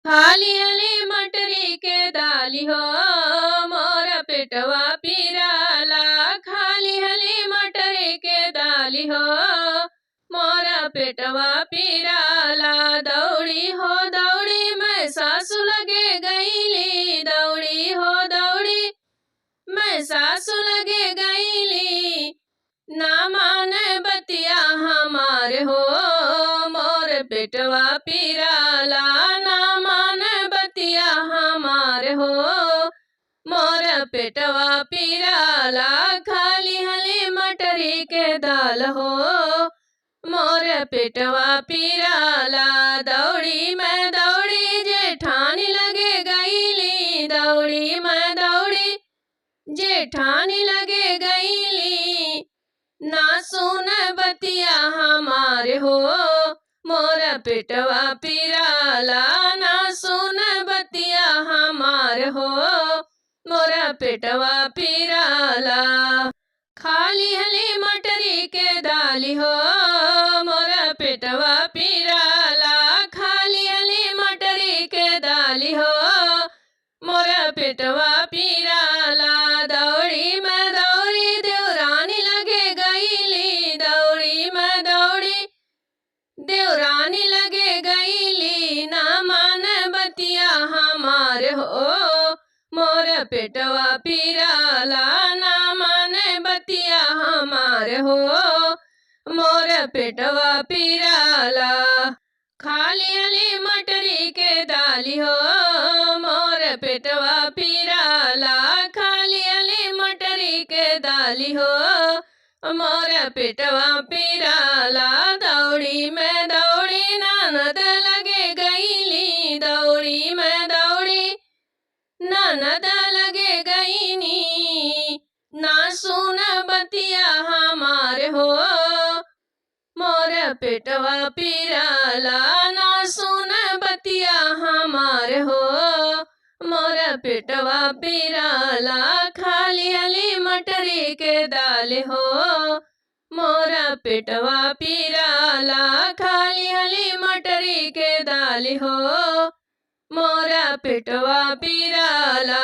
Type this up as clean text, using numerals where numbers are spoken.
खाली हली मटरी के दाली हो मोर पेटवा पीराला। खाली हली मटरी के दाली हो मोर पेटवा पीराला। दौड़ी हो दौड़ी मैं सासु लगे गईली। दौड़ी हो दौड़ी मैं सासु लगे गईली। ना माने बतिया हमारे हो मोर पेटवा पीराला। ना माने बतिया हमारे हो मोर पेटवा पीराला। खाली हली मटरी के दाल हो मोर पेटवा पीराला। दौड़ी मैं दौड़ी जेठानी लगे गईली। दौड़ी मैं दौड़ी जेठानी लगे गईली। ना सुन बतिया हमारे हो मोर पेटवा पीराला। ना सुन बतिया हमारे हो मोर पेटवा पीराला। खाली हली मटरी के दाली हो मोर पेटवा पीराला। खाली हली मटरी के दाली हो मोर पेटवा पीराला। दौड़ी मैं दौड़ी देवरानी लगे गईली। दौड़ी मैं दौड़ी देवरानी लगे गईली। ना मान बतिया हमारे हो मोर पेटवा पीराला। ना मान बतिया हमारे हो मोर पेटवा पीराला। खाली हली मटरी के दाली हो मोर पेटवा पीराला। खाली हली मटरी के दाली हो मोर पेटवा पीराला। दौड़ी मैं दौड़ी ननद लगे गईली। दौड़ी मैं दौड़ी ननद लगे गईनी। ना सुन बतिया हमारे हो मोर पेटवा पीराला। ना सुन बतिया हमारे हो मोर पेटवा पीराला। खाली हली मटरी के दाल हो मोर पेटवा पीराला। खाली हली मटरी के दाल हो मोर पेटवा पीराला।